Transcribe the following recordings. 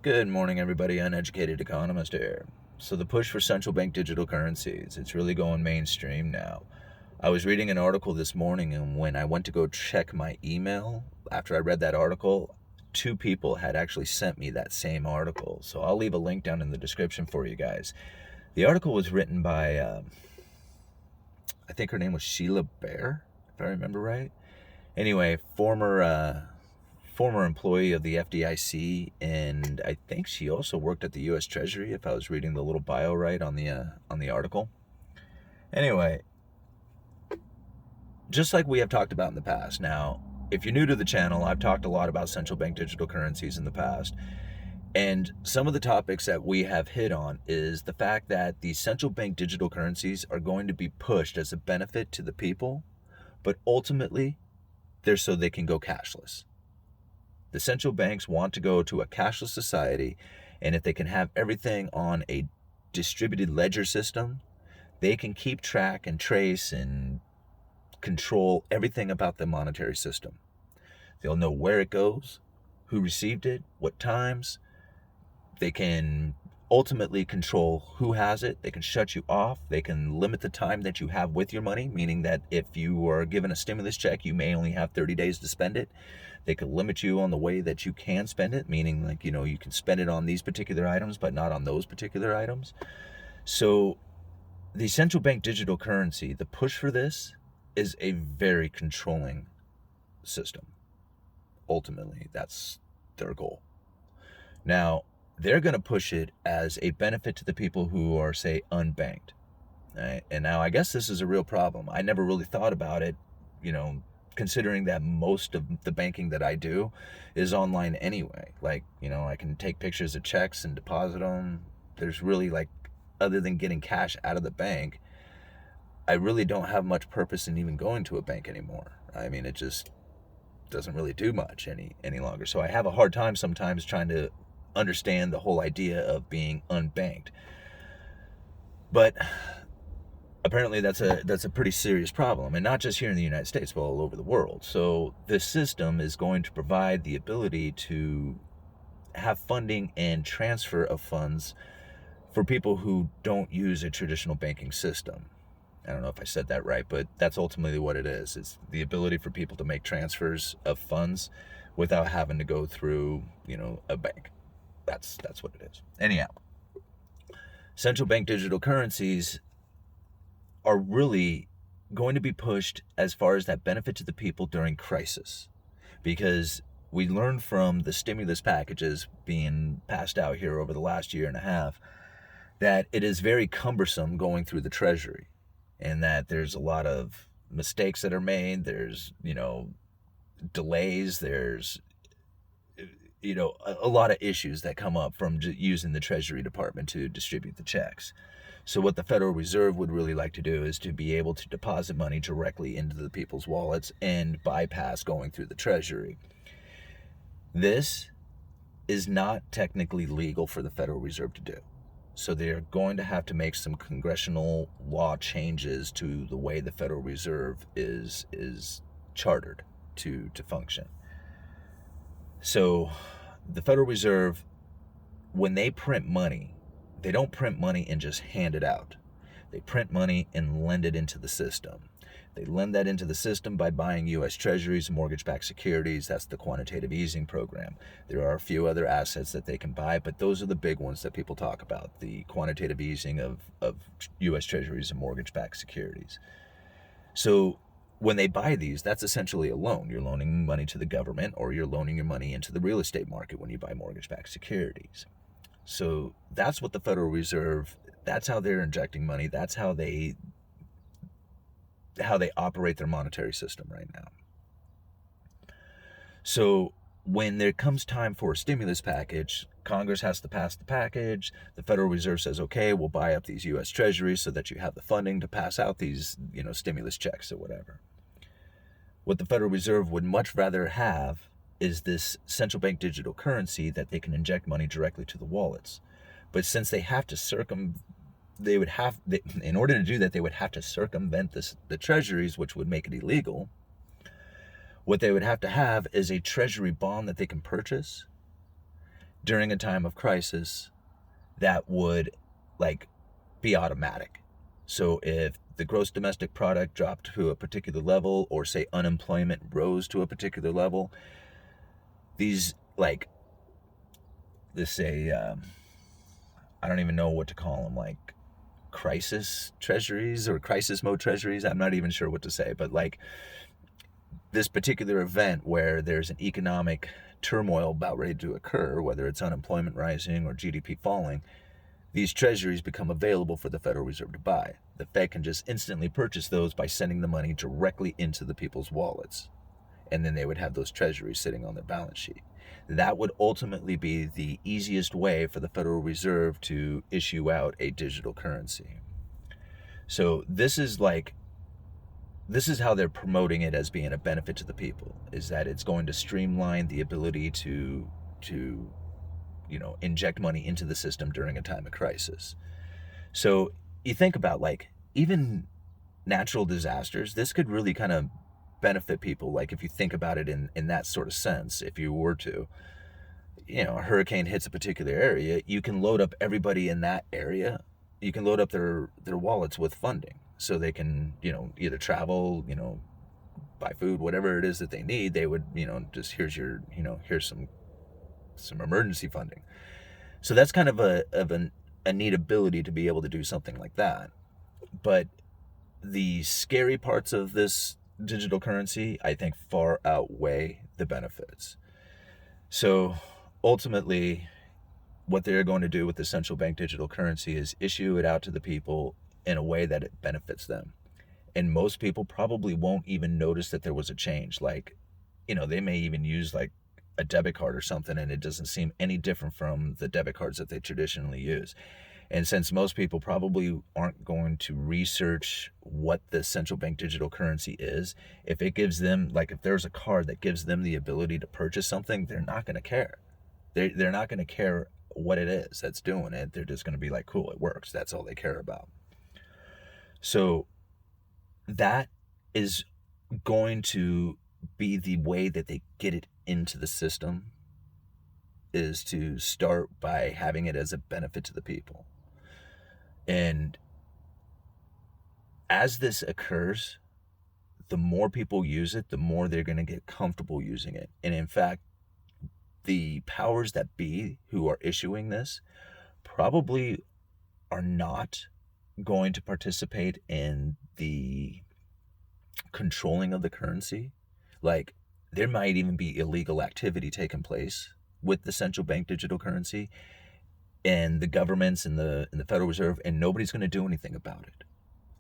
Good morning, everybody. Uneducated Economist here. So the push for central bank digital currencies, it's really going mainstream now. I was reading an article this morning, and when I went to go check my email, after I read that article, two people had actually sent me that same article. So I'll leave a link down in the description for you guys. The article was written by, I think her name was Sheila Bear, if I remember right. Anyway, former employee of the FDIC, and I think she also worked at the U.S. Treasury. If I was reading the little bio right on the article. Anyway, just like we have talked about in the past. Now, if you're new to the channel, I've talked a lot about central bank digital currencies in the past. And some of the topics that we have hit on is the fact that these central bank digital currencies are going to be pushed as a benefit to the people, but ultimately, they're so they can go cashless. The central banks want to go to a cashless society, and if they can have everything on a distributed ledger system, they can keep track and trace and control everything about the monetary system. They'll know where it goes, who received it, what times. They can ultimately control who has it. They can shut you off. They can limit the time that you have with your money, meaning that if you are given a stimulus check, you may only have 30 days to spend it. They could limit you on the way that you can spend it, meaning like, you can spend it on these particular items, but not on those particular items. So the central bank digital currency, the push for this is a very controlling system. Ultimately, that's their goal. Now, they're going to push it as a benefit to the people who are, say, unbanked. Right? And now I guess this is a real problem. I never really thought about it, considering that most of the banking that I do is online anyway. Like, I can take pictures of checks and deposit them. There's really, like, other than getting cash out of the bank, I really don't have much purpose in even going to a bank anymore. I mean, it just doesn't really do much any longer. So I have a hard time sometimes trying to understand the whole idea of being unbanked. But apparently that's a pretty serious problem, and not just here in the United States, but all over the world. So this system is going to provide the ability to have funding and transfer of funds for people who don't use a traditional banking system. I don't know if I said that right, but that's ultimately what it is. It's the ability for people to make transfers of funds without having to go through, a bank. That's what it is. Anyhow, central bank digital currencies are really going to be pushed as far as that benefit to the people during crisis, because we learned from the stimulus packages being passed out here over the last year and a half that it is very cumbersome going through the Treasury, and that there's a lot of mistakes that are made. There's, delays. There's, a lot of issues that come up from using the Treasury Department to distribute the checks. So what the Federal Reserve would really like to do is to be able to deposit money directly into the people's wallets and bypass going through the Treasury. This is not technically legal for the Federal Reserve to do. So they're going to have to make some congressional law changes to the way the Federal Reserve is chartered to function. So the Federal Reserve, when they print money, they don't print money and just hand it out. They print money and lend it into the system. They lend that into the system by buying U.S. Treasuries and mortgage-backed securities. That's the quantitative easing program. There are a few other assets that they can buy, but those are the big ones that people talk about, the quantitative easing of U.S. Treasuries and mortgage-backed securities. So when they buy these, that's essentially a loan. You're loaning money to the government, or you're loaning your money into the real estate market when you buy mortgage-backed securities. So that's what the Federal Reserve, that's how they're injecting money. That's how they operate their monetary system right now. So when there comes time for a stimulus package, Congress has to pass the package. The Federal Reserve says, okay, we'll buy up these U.S. Treasuries so that you have the funding to pass out these, stimulus checks or whatever. What the Federal Reserve would much rather have is this central bank digital currency that they can inject money directly to the wallets. But since they have to in order to do that, they would have to circumvent the treasuries, which would make it illegal. What they would have to have is a treasury bond that they can purchase during a time of crisis that would like be automatic. So if the gross domestic product dropped to a particular level, or say unemployment rose to a particular level, these like, let's say, I don't even know what to call them, like crisis treasuries or crisis mode treasuries. I'm not even sure what to say, but like this particular event where there's an economic turmoil about ready to occur, whether it's unemployment rising or GDP falling, these treasuries become available for the Federal Reserve to buy. The Fed can just instantly purchase those by sending the money directly into the people's wallets. And then they would have those treasuries sitting on their balance sheet. That would ultimately be the easiest way for the Federal Reserve to issue out a digital currency. So this is how they're promoting it as being a benefit to the people, is that it's going to streamline the ability to inject money into the system during a time of crisis. So you think about like even natural disasters, this could really kind of benefit people. Like if you think about it in that sort of sense, if you were to, a hurricane hits a particular area, you can load up everybody in that area. You can load up their wallets with funding so they can, either travel, buy food, whatever it is that they need. They would, just here's some emergency funding. So that's kind of a neat ability to be able to do something like that. But the scary parts of this digital currency, I think, far outweigh the benefits. So ultimately, what they're going to do with the central bank digital currency is issue it out to the people in a way that it benefits them. And most people probably won't even notice that there was a change. Like, they may even use like a debit card or something, and it doesn't seem any different from the debit cards that they traditionally use. And since most people probably aren't going to research what the central bank digital currency is, if it gives them, like if there's a card that gives them the ability to purchase something, they're not going to care. They're not going to care what it is that's doing it. They're just going to be like, cool, it works. That's all they care about. So that is going to be the way that they get it into the system, is to start by having it as a benefit to the people. And as this occurs, the more people use it, the more they're going to get comfortable using it. And in fact, the powers that be who are issuing this probably are not going to participate in the controlling of the currency. Like, there might even be illegal activity taking place with the central bank digital currency and the governments and the Federal Reserve, and nobody's going to do anything about it.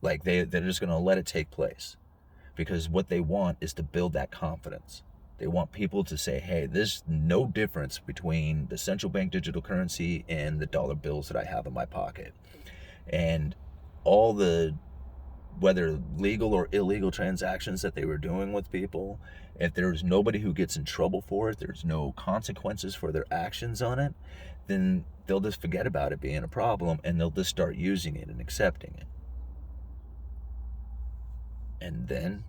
Like, they're just going to let it take place, because what they want is to build that confidence. They want people to say, hey, there's no difference between the central bank digital currency and the dollar bills that I have in my pocket. And all the, whether legal or illegal transactions that they were doing with people, if there's nobody who gets in trouble for it, there's no consequences for their actions on it, then they'll just forget about it being a problem, and they'll just start using it and accepting it. And then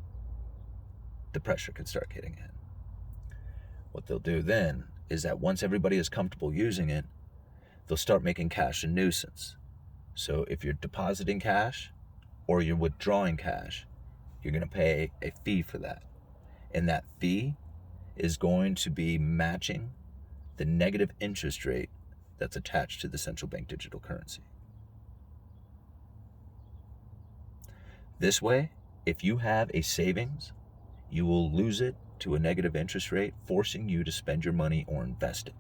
the pressure could start getting in. What they'll do then is that once everybody is comfortable using it, they'll start making cash a nuisance. So if you're depositing cash or you're withdrawing cash, you're going to pay a fee for that. And that fee is going to be matching the negative interest rate that's attached to the central bank digital currency. This way, if you have a savings, you will lose it to a negative interest rate, forcing you to spend your money or invest it.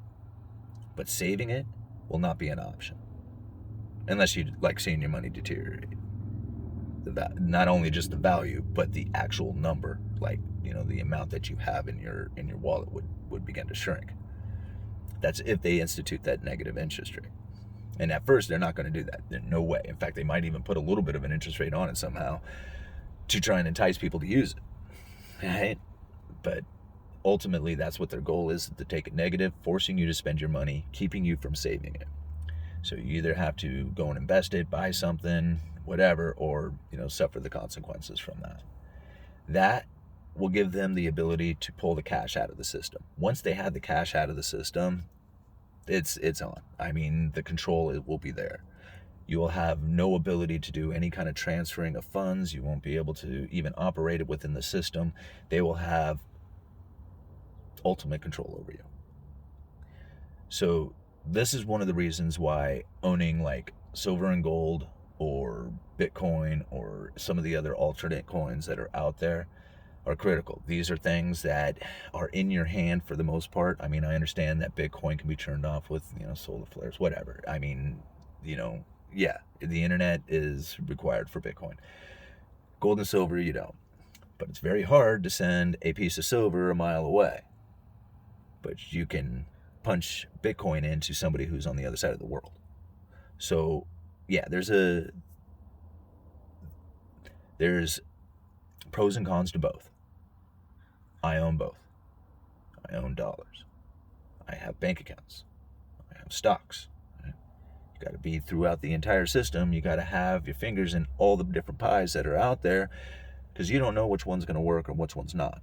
But saving it will not be an option, unless you like seeing your money deteriorate. Not only just the value, but the actual number, like, the amount that you have in your wallet would begin to shrink. That's if they institute that negative interest rate. And at first, they're not going to do that. There's no way. In fact, they might even put a little bit of an interest rate on it somehow to try and entice people to use it, right? But ultimately, that's what their goal is, to take it negative, forcing you to spend your money, keeping you from saving it. So you either have to go and invest it, buy something, whatever, or suffer the consequences from that. That will give them the ability to pull the cash out of the system. Once they have the cash out of the system, It's on. I mean, the control will be there. You will have no ability to do any kind of transferring of funds. You won't be able to even operate it within the system. They will have ultimate control over you. So this is one of the reasons why owning like silver and gold or Bitcoin or some of the other alternate coins that are out there are critical. These are things that are in your hand for the most part. I mean, I understand that Bitcoin can be turned off with, solar flares, whatever. I mean, yeah, the internet is required for Bitcoin. Gold and silver, you don't. But it's very hard to send a piece of silver a mile away. But you can punch Bitcoin into somebody who's on the other side of the world. So, yeah, there's pros and cons to both. I own both. I own dollars. I have bank accounts. I have stocks. You got to be throughout the entire system. You got to have your fingers in all the different pies that are out there, because you don't know which one's going to work or which one's not.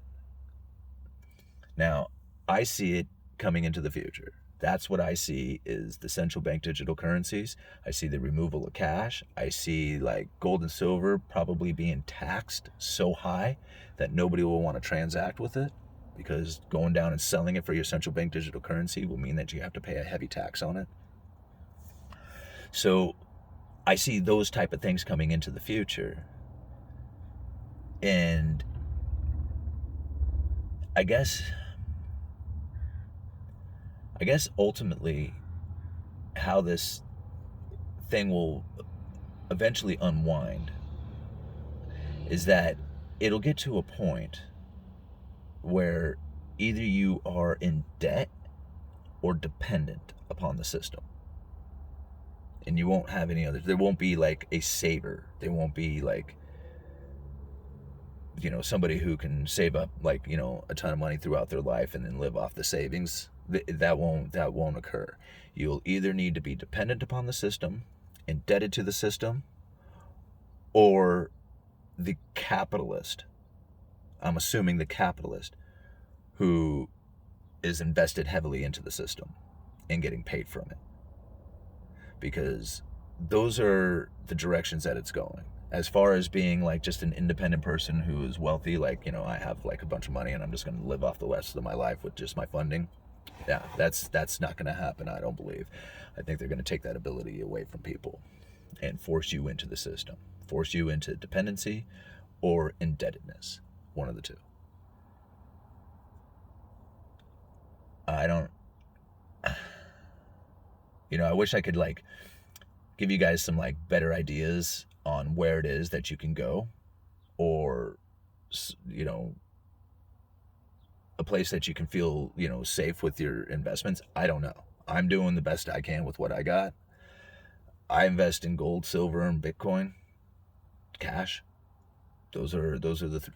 Now, I see it coming into the future. That's what I see is the central bank digital currencies. I see the removal of cash. I see like gold and silver probably being taxed so high that nobody will want to transact with it, because going down and selling it for your central bank digital currency will mean that you have to pay a heavy tax on it. So I see those type of things coming into the future. And I guess ultimately how this thing will eventually unwind is that it'll get to a point where either you are in debt or dependent upon the system. And you won't have any others. There won't be like a saver. There won't be like, somebody who can save up like, a ton of money throughout their life and then live off the savings. That won't occur. You'll either need to be dependent upon the system, indebted to the system, or the capitalist. I'm assuming the capitalist who is invested heavily into the system and getting paid from it. Because those are the directions that it's going. As far as being like just an independent person who is wealthy, like, I have like a bunch of money and I'm just going to live off the rest of my life with just my funding. Yeah, that's not going to happen, I don't believe. I think they're going to take that ability away from people and force you into the system, force you into dependency or indebtedness, one of the two. I wish I could like give you guys some like better ideas on where it is that you can go, or a place that you can feel safe with your investments. I don't know. I'm doing the best I can with what I got. I invest in gold, silver, and Bitcoin, cash. Those are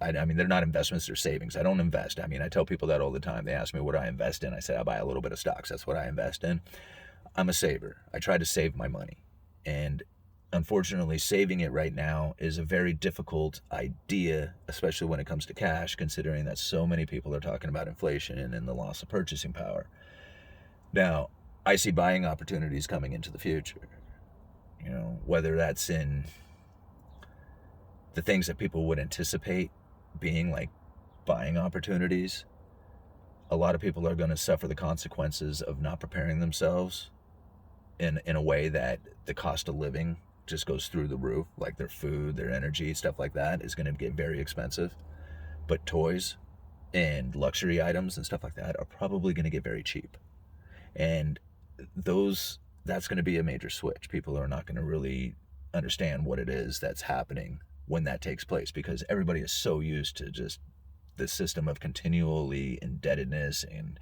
I mean, they're not investments, they're savings. I don't invest. I mean, I tell people that all the time. They ask me what I invest in. I say I buy a little bit of stocks. That's what I invest in. I'm a saver. I try to save my money. And unfortunately, saving it right now is a very difficult idea, especially when it comes to cash, considering that so many people are talking about inflation and the loss of purchasing power. Now, I see buying opportunities coming into the future. Whether that's in the things that people would anticipate being like buying opportunities. A lot of people are going to suffer the consequences of not preparing themselves in a way that the cost of living just goes through the roof, like their food, their energy, stuff like that is going to get very expensive. But toys and luxury items and stuff like that are probably going to get very cheap. And that's going to be a major switch. People are not going to really understand what it is that's happening when that takes place, because everybody is so used to just the system of continually indebtedness and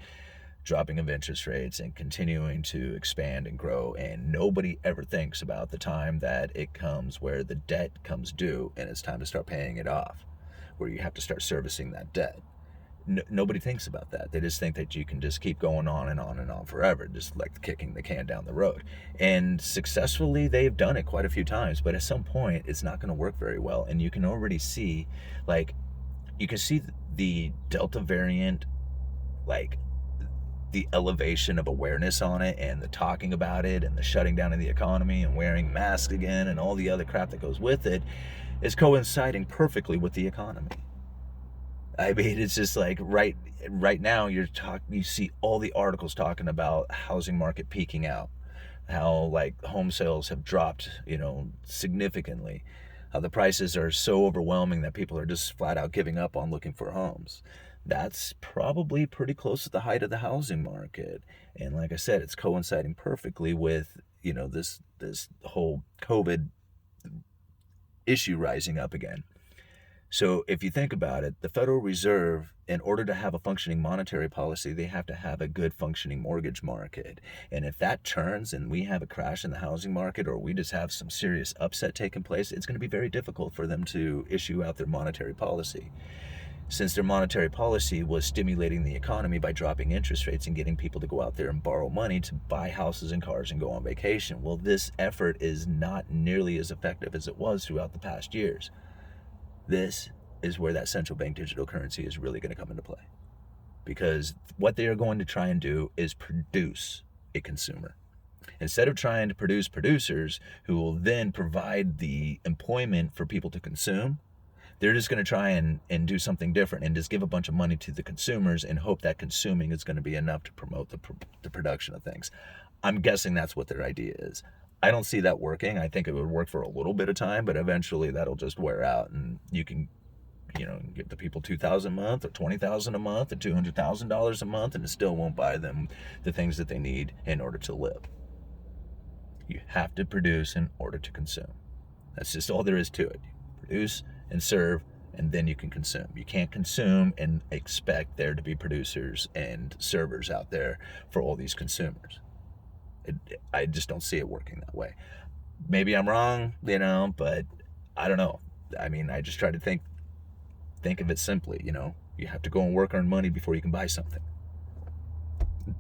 dropping of interest rates and continuing to expand and grow, and nobody ever thinks about the time that it comes where the debt comes due and it's time to start paying it off, where you have to start servicing that debt. Nobody thinks about that. They just think that you can just keep going on and on and on forever, just like kicking the can down the road. And successfully, they've done it quite a few times, but at some point, it's not going to work very well. And you can already see, the Delta variant, the elevation of awareness on it and the talking about it and the shutting down of the economy and wearing masks again and all the other crap that goes with it is coinciding perfectly with the economy. I mean, it's just like right now you see all the articles talking about housing market peaking out, how like home sales have dropped, significantly, how the prices are so overwhelming that people are just flat out giving up on looking for homes. That's probably pretty close to the height of the housing market. And like I said, it's coinciding perfectly with, this whole COVID issue rising up again. So if you think about it, the Federal Reserve, in order to have a functioning monetary policy, they have to have a good functioning mortgage market. And if that turns and we have a crash in the housing market, or we just have some serious upset taking place, it's going to be very difficult for them to issue out their monetary policy. Since their monetary policy was stimulating the economy by dropping interest rates and getting people to go out there and borrow money to buy houses and cars and go on vacation. Well, this effort is not nearly as effective as it was throughout the past years. This is where that central bank digital currency is really going to come into play. Because what they are going to try and do is produce a consumer. Instead of trying to produce producers who will then provide the employment for people to consume, they're just going to try and do something different and just give a bunch of money to the consumers and hope that consuming is going to be enough to promote the production of things. I'm guessing that's what their idea is. I don't see that working. I think it would work for a little bit of time, but eventually that'll just wear out, and you can, give the people $2,000 a month or $20,000 a month or $200,000 a month, and it still won't buy them the things that they need in order to live. You have to produce in order to consume. That's just all there is to it. Produce and serve, and then you can consume. You can't consume and expect there to be producers and servers out there for all these consumers. I just don't see it working that way. Maybe I'm wrong, but I don't know. I mean, I just try to think of it simply, You have to go and work, earn money before you can buy something.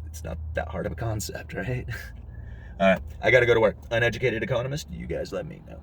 It's not that hard of a concept, right? All right, I got to go to work. Uneducated Economist, you guys let me know.